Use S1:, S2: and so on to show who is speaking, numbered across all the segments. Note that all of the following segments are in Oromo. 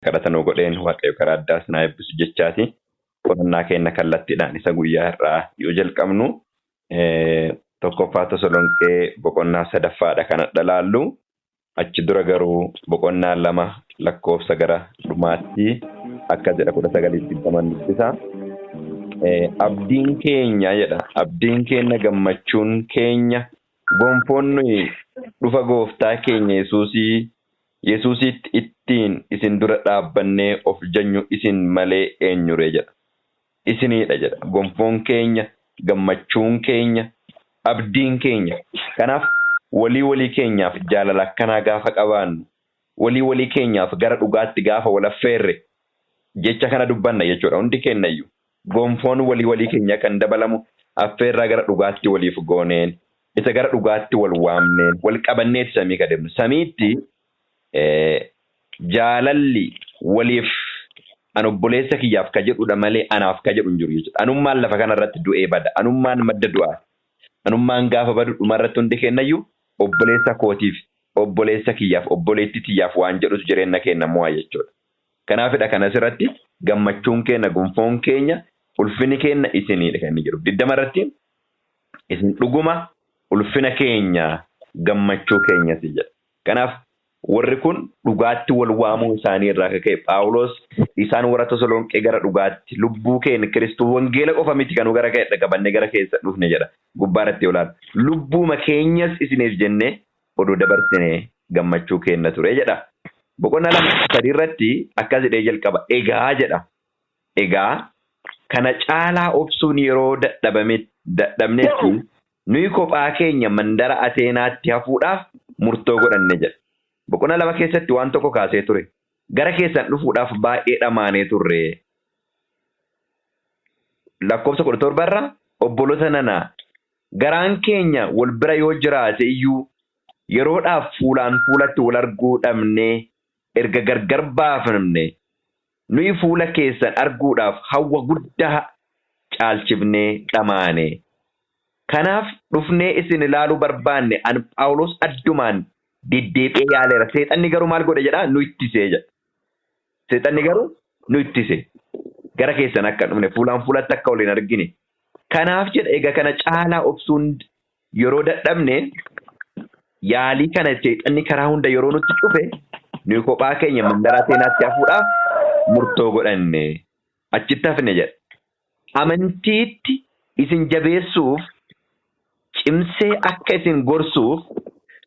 S1: kadhatanuu godheen waaqayyo karaa addaas naa eebbisu jechaati. Qonnaa keenya kallattiidhaan isa guyyaa irraa yoo jalqabnu tokkoffaa Tasalonqee boqonnaa 3ffaadha kan dhalaallu. Achi dura garuu boqonnaa 2 lakkoofsa gara dhumaatti akka jedha 19:20 abdiin keenya jedha. Abdiin keenya gammachuun keenya gonfoonni dhufa gooftaa keenya Yesuusitti ittiin isin dura dhaabbannee of janyu isin malee eenyure jedha. Isinidha jedha. Gonfoon keenya, gammachuun keenya, abdiin keenya. Kanaaf walii keenyaaf jaalala akkanaa gaafa qabaannu, walii keenyaaf gara dhugaatti gaafa wal affeerre jecha kana dubbanna jechuudha. Hundi kennayyuu gonfoon walii keenya kan dabalamu affeerraa gara dhugaatti waliif gooneen, isa gara dhugaatti wal waamneen, wal qabanneeti samii kademnu. Samiitti jaalalli waliif an obboleessa kiyyaaf ka jedhudha malee anaaf ka jedhu hin jiru jechuudha. Anummaan lafa kanarratti du'ee bada. Anummaan madda du'aa. Anummaan gaafa badu dhumarratti hundi kennayyuu obboleessa kootiif, obboleessa kiyyaaf, obboleetti tiyyaaf waan jedhutu jireenya keenya mo'a jechuudha. Kanaafidha kanas irratti gammachuun keenya, gonfoon keenya, ulfinni keenya isinidha kan inni jedhu. 20 irratti isin dhuguma ulfina keenya, gammachuu keenyas jedha. Kanaaf warri kun dhugaatti wal waamuu isaanii irraa ka'e Phaawulos isaan warra Tasalonqee gara dhugaatti lubbuu keenya Kiristoos wangeela qofa miti kan gara ka'e qabannee gara keessa dhufne jedha. Gubbaarratti olaanu lubbuuma keenyas isiniif jennee oduu dabarsinee gammachuu keenya ture jedha. Boqonnaa 2-3 irratti akkas jedhee jalqaba. Egaa jedha. Egaa kana caalaa obsuun yeroo dadhabnetti nuyi kophaa keenya mandara Ateenaatti hafuudhaaf murtoo godhanne jedha. Boqonnaa 2 keessatti waan tokko kaasee ture. Gara keessan dhufuudhaaf baay'ee dhamaanee turre. Lakkoofsa 17 irraa obboloota nanaa garaan keenya wal bira yoo jiraate iyyuu yeroodhaaf fuulaan fuulatti wal arguu dhabnee erga gargar baafamne nuyi fuula keessan arguudhaaf hawwa guddaa caalchifnee dhamaane. Kanaaf dhufnee isin ilaaluu barbaanne an Phaawulos addumaan deddeebi'ee yaaleera. Seexanni garuu maal godhe jedhaa nu ittisee jedha. Seexanni garuu nu ittise. Gara keessan akka dhufne fuulaan fuulatti akka waliin argine. Kanaaf jedha egaa kana caalaa obsuun yeroo dadhabne yaalii kana seexanni karaa hunda yeroo nutti cufe nuyi kophaa keenya mandara Ateenaatti hafuudhaaf murtoo godhanne. Achitti hafne jedha. Amantiitti isin jabeessuuf cimsee akka isin gorsuuf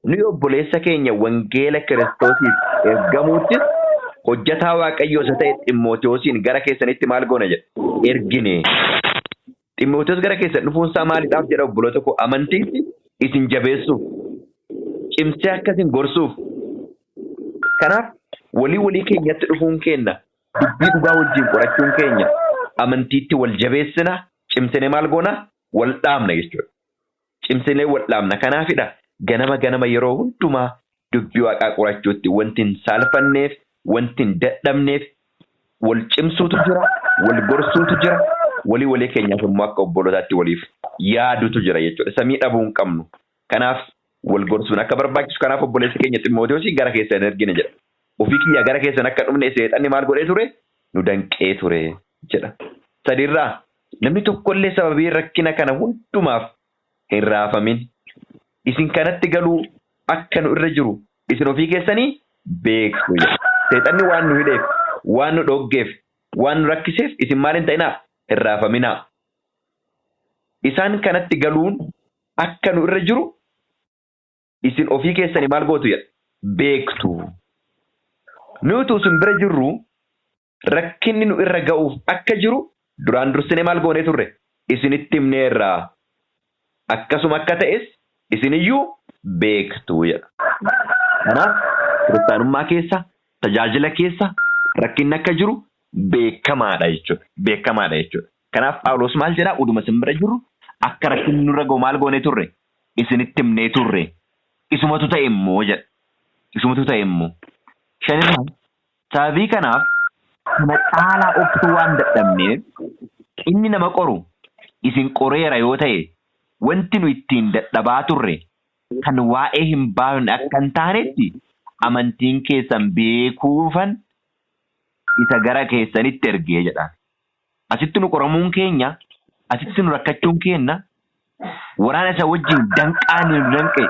S1: nuyi obboleessa keenya wangeela Kiristoosiif ergamuuttis hojjetaa Waaqayyoo isa ta'e Ximootiyoosiin gara keessanitti maal goona jedha. Ergine. Ximootiyoos gara keessan dhufuunsaa maaliidhaaf jedha obboloota koo amantiitti isin jabeessuuf cimsee akka isin gorsuuf. Kanaaf walii keenyatti dhufuun keenya dubbii dhugaa wajjin qorachuun keenya amantiitti wal jabeessina cimsinee maal goona wal dhaabna jechuudha. Cimsinee wal dhaabna. Kanaafidha ganama yeroo hundumaa dubbii Waaqaa qorachuutti wanti hin saalfanneef, wanti hin dadhabneef wal cimsuutu jira, wal gorsuutu jira, walii keenyaaf immoo akka obbolootaatti waliif yaadutu jira jechuudha. Samii dhabuu hin qabnu. Kanaaf wal gorsuun akka barbaachisu. Kanaaf obboleessi keenya Ximootiyoos gara keessan ergine jedha. Ofii kiyya gara keessan akka dhufne seexanni maal godhee ture? Nu danqee ture jedha. 3 irraa namni tokkollee sababii rakkina kana hundumaaf hin raafamin. Isin kanatti galuu akka nu irra jiru isin ofii keessanii beektu. Seexanni waan nu hidheef, waan nu dhoggeef, waan nu rakkiseef isin maal hin ta'inaa hin raafaminaa. Isaan kanatti galuun akka nu irra jiru isin ofii keessanii maal gootu jedha beektu. Nuti isin bira jirru rakkinni nu irra ga'uuf akka jiru duraan dursinee maal goonee turre isinitti himneerraa. Akkasuma akka ta'es isiniyyuu beektu jedha. Kanaaf kiristaanummaa keessa, tajaajila keessa rakkinni akka jiru beekamaadha jechuudha. Kanaaf Phaawulos maal jedhaa uduma isin bira jirru akka rakkinni nurra ga'u maal goonee turre isinitti himnee turre. Isumatu ta'e immoo jedha. 5 sababii kanaaf kana caalaa obsuu waan dadhabneef inni nama qoru isin qoreera yoo ta'e wanti nu ittiin dadhabaa turre kan waa'ee hin baafne akka hin taanetti amantiin keessan beekuufan isa gara keessanitti ergee jedha. Asitti nu qoramuun keenya, asitti nu rakkachuun keenya waraana isa wajjin danqaan nu danqe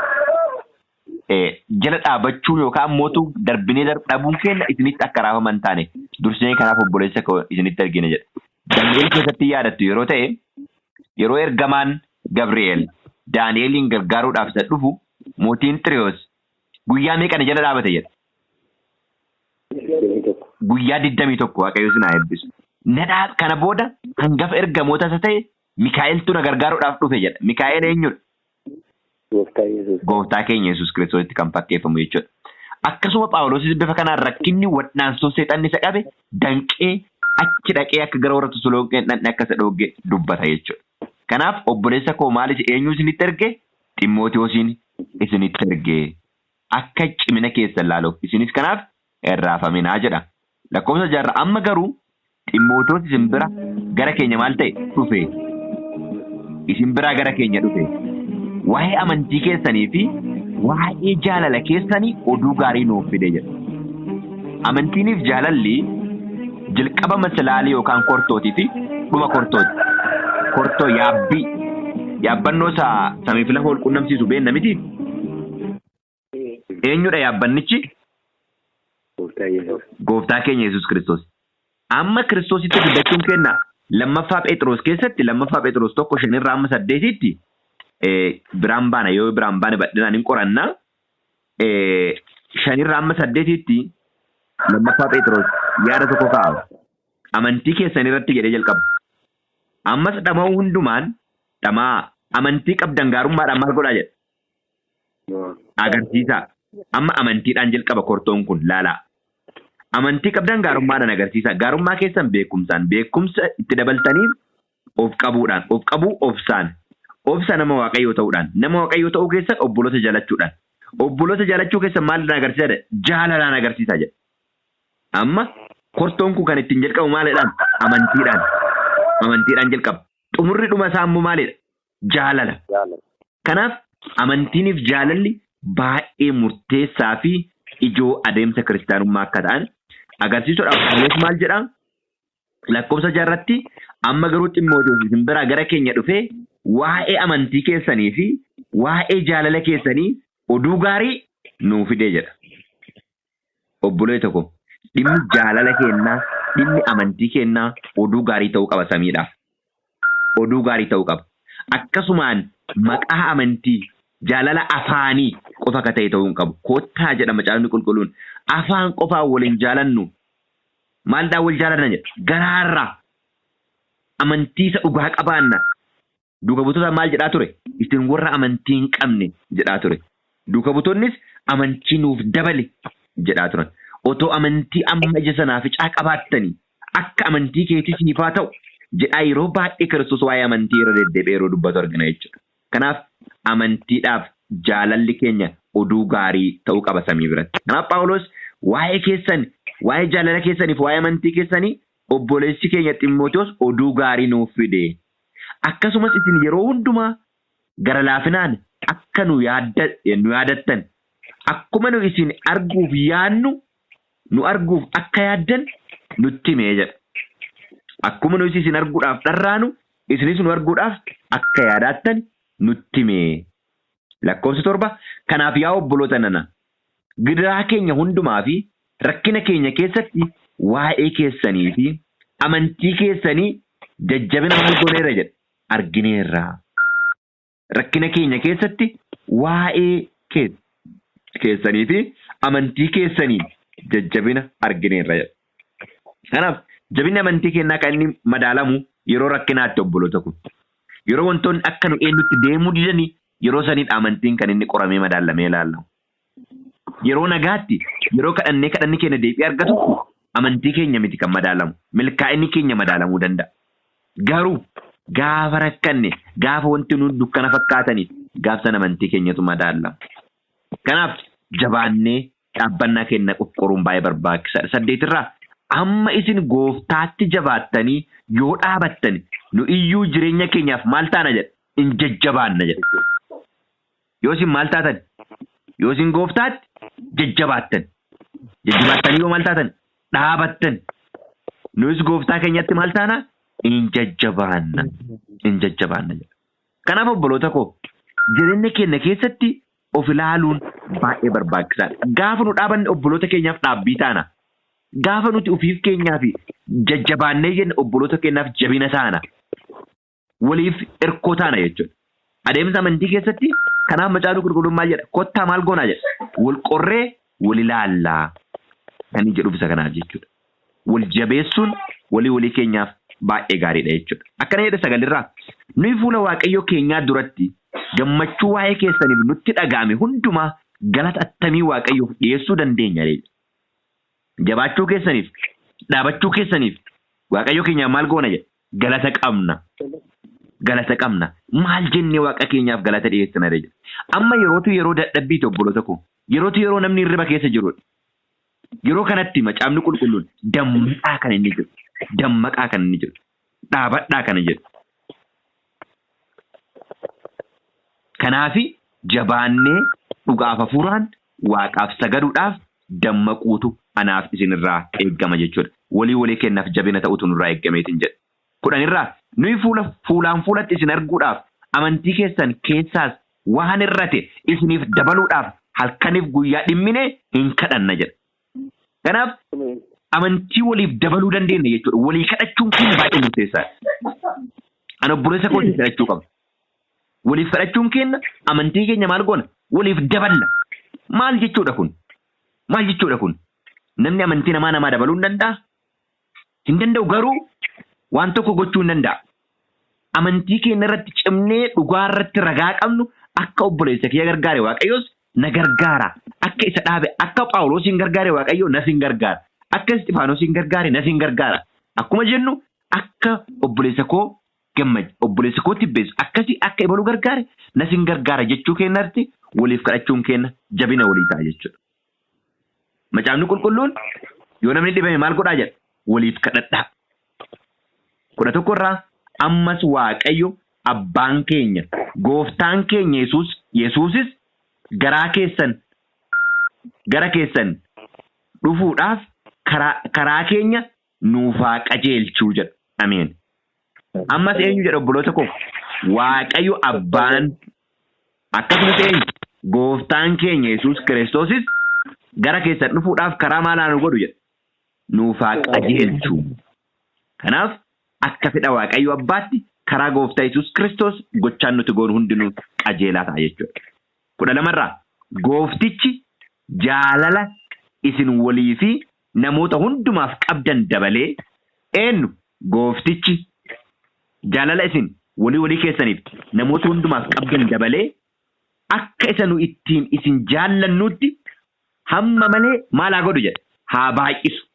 S1: jala dhaabachuu yookaan mootu darbinee dhabuun keenya isinitti akka raafaman taane dursee kanaaf obboleessa koo isinitti ergine jedha. Daani'el keessatti yaadattu yeroo ta'e yeroo ergamaan Gabri'eel Daani'eliin gargaaruudhaaf isa dhufu mootiin Xiriyoos guyyaa meeqana jala dhaabate jedha. Guyyaa 21 Waaqayyo sinaa eebbisu. Nadhaa kana booda hangafa ergamoota isa ta'e Mikaa'eltu na gargaaruudhaaf dhufe jedha. Mikaa'el eenyudha? Gooftaa keenya Yesuus Kiristoositti kan fakkeeffamu jechuudha. Akkasuma Phaawulosis bifa kanaan rakkinni wadhaansoo seexanni isa qabe danqee achi dhaqee akka gara warra Tasaloniiqee dhaqee akka isa dhoogge dubbata jechuudha. Kanaaf obboleessa koo maal eenyu isinitti erge? Ximootiyoosiin isinitti erge. Akka cimina keessan laaluuf isinis kanaaf irraafaminaa jedha. Lakkoofsa 6 amma garuu Ximootiyoos isin bira gara keenya maal ta'e dhufe. Isin bira gara keenya dhufe. Waa'ee amantii keessanii fi waa'ee jaalala keessanii oduu gaarii nuuf fide jedha. Amantiiniif jaalalli jalqaba masalaalii yookaan kortootii fi dhuma kortooti. Kortoo yaabbii. Yaabbannoo samiif lafa wal qunnamsiisu beekna miti. Eenyudha yaabbannichi? Gooftaa keenya Yesuus Kiristoos. Amma Kiristoositti guddachuun kenna lammaffaa Phexros keessatti lammaffaa Phexros 1:5-8tti biraan baana yoo biraan baane badhinaan hin qorannaa 5:8tti lammaffaa Phexros yaada tokko kaa'u. Amantii keessan irratti jedhee jalqaba. Ammas dhama'uu hundumaan dhamaa amantii qabdan gaarummaadhaan maal godhaa jedha. Agarsiisa. Amma amantiidhaan jalqaba kortoon kun laalaa. Amantii qabdan gaarummaadhaan agarsiisa. Gaarummaa keessan beekumsaan beekumsa itti dabaltanii of qabuudhaan of qabuu obsaan. Obsa nama Waaqayyoo ta'uudhaan nama Waaqayyoo ta'uu keessan obboloota jaalachuudhaan. Obboloota jaalachuu keessan maalidhaan agarsiisa? Jaalalaan agarsiisa jedha. Amma kortoon kun kan ittiin jalqabu maalidhaan? Amantiidhaan. Amantiidhaan jalqaba. Xumurri dhuma isaa immoo maalidha? Jaalala. Kanaaf amantiiniif jaalalli baay'ee murteessaa fi ijoo adeemsa kiristaanummaa akka ta'an agarsiisuudhaaf Phaawulos maal jedhaa? Lakkoofsa 6 amma garuu Ximootiyoos isin biraa gara keenya dhufee waa'ee amantii keessanii fi waa'ee jaalala keessanii oduu gaarii nuu fidee jedha. Obboleessa tokko dhimmi jaalala kennaa dhimmi amantii kennaa oduu gaarii ta'uu qaba samiidhaaf. Oduu gaarii ta'uu qaba. Akkasumaan maqaa amantii jaalala afaanii qofa akka ta'e ta'uu hin qabu. Kottaa jedha Macaafni Qulqulluun afaan qofaan waliin jaalannu maaldhaan wal jaalanna jedha. Garaarraa amantii isa dhugaa qabaanna. Duuka butoota maal jedhaa ture? Isin warra amantii hin qabne jedhaa ture. Duuka butoonnis amantii nuuf dabale jedhaa turan. Otoo amantii amma ija sanaaf qabaatanii akka amantii keetii siif haa ta'u jedhaa yeroo baay'ee Kiristoos waa'ee amantii irra deddeebi'ee yeroo dubbatu argina jechuudha. Kanaaf amantiidhaaf jaalalli keenya oduu gaarii ta'uu qaba samii biratti. Kanaaf Phaawulos waa'ee keessan waa'ee jaalala keessaniif waa'ee amantii keessanii obboleessi keenya Ximootiyoos oduu gaarii nuuf fide. Akkasumas isin yeroo hundumaa gara laafinaan akka nu yaadattan akkuma nu isin arguuf yaadnu nu arguuf akka yaaddan nutti himee jedha. Akkuma nu isin arguudhaaf dharraanu isinis nu arguudhaaf akka yaadaattan nutti himee. Lakkoofsa 7 kanaaf yaa obboloota nana gidiraa keenya hundumaa fi rakkina keenya keessatti waa'ee keessanii fi amantii keessanii jajjabina maal gooneerra jedha. Argineerra. Rakkina keenya keessatti waa'ee keessanii fi amantii keessanii jajjabina argineerra jedha. Kanaaf jabinni amantii keenyaa kan inni madaalamu yeroo rakkinaatti obboloota kun. Yeroo wantoonni akka nu eenyutti deemuu didanii yeroo saniidha amantiin kan inni qoramee madaalamee ilaalamu. Yeroo nagaatti yeroo kadhannee keenya deebii argatu amantii keenya miti kan madaalamu. Milkaa'inni keenya madaalamuu danda'a. Garuu gaafa rakkanne gaafa wanti nu dukkana fakkaatanii gaafsan amantii keenyatu madaalama. Kanaaf jabaannee dhaabbannaa keenya qoqqoruun baay'ee barbaachisaadha. 8 amma isin gooftaatti jabaattanii yoo dhaabattan nu iyyuu jireenya keenyaaf maal taana jedha in jajjabaanna jedha. Yoo isin maal taatan yoo isin gooftaatti jajjabaattanii yoo maal taatan dhaabattan nus gooftaa keenyatti maal taana in jajjabaanna jedha. Kanaaf obboloota koo jireenya keenya keessatti of ilaaluun baay'ee barbaachisaadha. Gaafa nu dhaabanne obboloota keenyaaf dhaabbii taana. Gaafa nuti ofiif keenyaaf jajjabaannee jenne obboloota keenyaaf jabina taana. Waliif erkoo taana jechuudha. Adeemsa amantii keessatti kanaaf Macaafni Qulqulluun maal jedha? Kottaa maal goonaa jedha? Wal qorree wal ilaallaa. Kan inni jedhuuf isa kanaaf jechuudha. Wal jabeessuun walii keenyaaf baay'ee gaariidha jechuudha. Akkana jedha sagalirraa. Nuyi fuula Waaqayyoo keenyaa duratti gammachuu waa'ee keessaniif nutti dhaga'ame hundumaa galata attamii Waaqayyoof dhiyeessuu dandeenya jedha. Jabaachuu keessaniif, dhaabachuu keessaniif Waaqayyoo keenyaaf maal goona jedha? Galata qabna. Galata qabna. Maal jennee Waaqa keenyaaf galata dhiyeessina jedha. Amma yeroo dadhabbii obboloota koo. Yeroo namni hirriba keessa jirudha. Yeroo kanatti Macaafni Qulqulluun dammaqaa kan inni jiru. Dammaqaa kan inni jiru. Dhaabadhaa kan inni jiru. Kanaafi jabaannee dhugaaf hafuuraan Waaqaaf sagaduudhaaf dammaquutu anaaf isinirraa eeggama jechuudha. Walii keenyaaf jabina ta'utu nurraa eeggameetiin jedha. 10 nuyi fuulaan fuulatti isin arguudhaaf amantii keessan keessaas waan irrate isiniif dabaluudhaaf halkaniif guyyaa dhimmine hin kadhanna jedha. Kanaaf amantii waliif dabaluu dandeenya jechuudha. Walii kadhachuun kun baay'ee murteessaadha. Ana obboleessa kootiin kadhachuu qaba. Waliif kadhachuun keenya amantii keenya maal goona? Waliif daballa. Maal jechuudha kun? Namni amantii namaa dabaluu hin danda'a? Hin danda'u garuu waan tokko gochuu hin danda'a. Amantii keenya irratti cimnee dhugaa irratti ragaa qabnu akka obboleessa kiyya gargaare Waaqayyoos na gargaara. Akka isa dhaabe akka Phaawulosin gargaare Waaqayyoo na sin gargaara. Akka Isxifaanosin gargaare na sin gargaara. Akkuma jennu akka obboleessa koo obboleessa koo tibbeessu akkasii akka ibalu gargaare na sin gargaara jechuu keenyatti waliif kadhachuun keenya jabina walii ta'a jechuudha. Macaafni Qulqulluun yoo namni dhibame maal godhaa jedha? Waliif kadhadhaa. 11 ammas Waaqayyo abbaan keenya gooftaan keenya Yesuusis gara keessan dhufuudhaaf karaa keenya nuuf qajeelchuu jedha. Ameen. Ammas eenyu jedha obboloota koo? Waaqayyo abbaan akkasumas eenyu? Gooftaan keenya Yesuus Kiristoosis gara keessan dhufuudhaaf karaa maalaan nu godhu jedha? Nuuf qajeelchuu. Kanaaf akka fedha Waaqayyo abbaatti karaa gooftaa Yesuus Kiristoos gochaan nuti goonu hundinuu qajeelaa ta'a jechuudha. 12 gooftichi jaalala isin walii fi namoota hundumaaf qabdan dabalee eenyu? Gooftichi jaalala isin walii keessaniif namoota hundumaaf qabdan dabalee akka isa nu ittiin isin jaallannutti hamma malee maalaa godhu jedha? Haa baay'isu.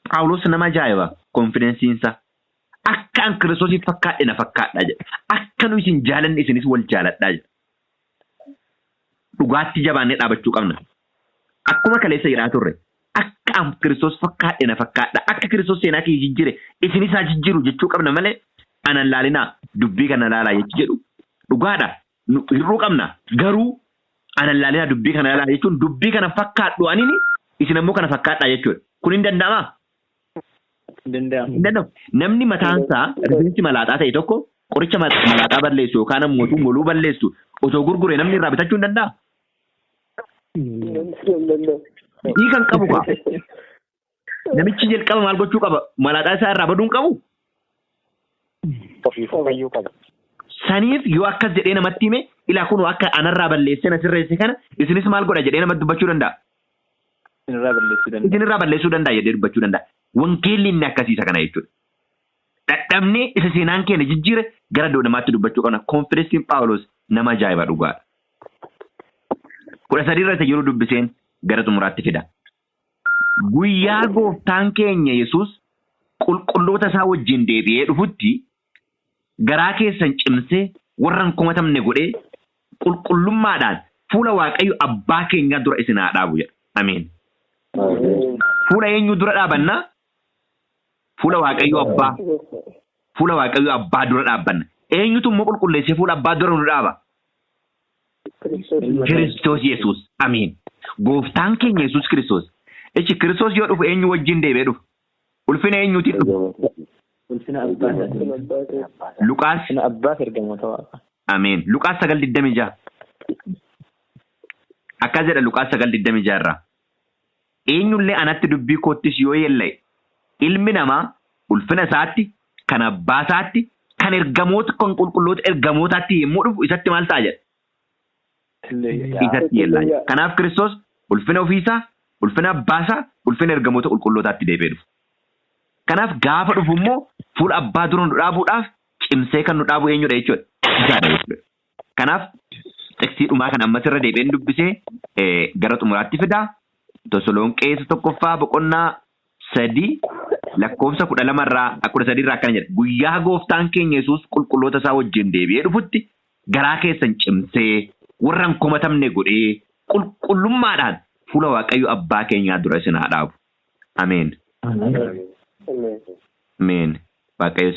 S1: Phaawulos nama ajaa'iba konfidensiinsa. Akka an Kiristoosiif fakkaadhe na fakkaadhaa jedha. Akka nu isin jaalanne isinis wal jaaladhaa jedha. Dhugaatti jabaannee dhaabachuu qabna. Akkuma kaleessa jedhaa turre akka an Kiristoos fakkaadhe na fakkaadhaa. Akka Kiristoos seenaa kee jijjiire isinis haa jijjiiru jechuu qabna malee anan laalinaa dubbii kana laalaa jechi jedhu dhugaadha. Hir'uu qabna garuu anan laalinaa dubbii kana laalaa jechuun dubbii kana fakkaadhu anini isin ammoo kana fakkaadhaa jechuudha. Kun hin danda'amaa? Danda'amu. Namni mataansaa rifeensi malaaxaa ta'e tokko qoricha malaaxaa balleessu yookaan ammoo moluu balleessu otoo gurguree namni irraa bitachuu hin danda'a? Ni kan qabu kaa. Namichi jalqaba maal gochuu qaba? Malaaxaa isaa irraa baduu hin qabu? Saniif yoo akkas jedhee namatti hime ilaa kun akka anarraa balleessee na sirreesse kana isinis maal godha jedhee namatti dubbachuu danda'a? Isinirraa balleessuu danda'a jedhee dubbachuu danda'a. Wangeelli inni akkasiisa kana jechuudha. Dadhabnee isa seenaan keenya jijjiire gara namaatti dubbachuu qabna. Konfidensiin Phaawulos nama ajaa'iba dhugaadha. 13 irratti yeroo dubbiseen gara xumuraatti fida. Guyyaa gooftaan keenya Yesuus qulqulloota isaa wajjin deebi'ee dhufutti garaa keessan cimsee warran komatamne godhee qulqullummaadhaan fuula Waaqayyo abbaa keenyaa dura isin haa dhaabu jedha. Ameen. Fuula eenyu dura dhaabanna? Fuula Waaqayyo abbaa. Fuula Waaqayyo abbaa dura dhaabbanna. Eenyutu immoo qulqulleessee fuula abbaa dura nu dhaaba? Kiristoos Yesuus. Ameen. Gooftaan keenya Yesuus Kiristoos. Echi Kiristoos yoo dhufu eenyu wajjin deebi'ee dhufu? Ulfina eenyuuti dhufu?
S2: Ulfina abbaa.
S1: Luqaas.
S2: Abbaa ergamoota waaqa.
S1: Ameen. Luqaas 9:26. Akkas jedha Luqaas 9:26 irraa. Eenyullee anatti dubbii koottis yoo yella'e ilmi namaa ulfina isaatti kan abbaa isaatti kan ergamoota kan qulqulloota ergamootaatti yommuu dhufu isatti maal ta'a jedha? Isatti yellaa. Kanaaf Kiristoos ulfina ofiisaa, ulfina abbaasaa, ulfina ergamoota qulqullootaatti deebi'ee dhufu. Kanaaf gaafa dhufu immoo fuula abbaa dura nu dhaabuudhaaf cimsee kan nu dhaabu eenyudha jechuudha. Isaadha jechuudha. Kanaaf tekstii dhumaa kan ammas irra deebi'een dubbisee gara xumuraatti fidaa. Tasalonqee 1 boqonnaa 3 lakkoofsa 12 irraa 13 irraa akkana jedha. Guyyaa gooftaan keenya Yesuus qulqulloota isaa wajjin deebi'ee dhufutti garaa keessan cimsee warra hin komatamne godhee qulqullummaadhaan fuula Waaqayyo abbaa keenyaa dura isin haa dhaabu. Ameen. Ameen. Waaqayyo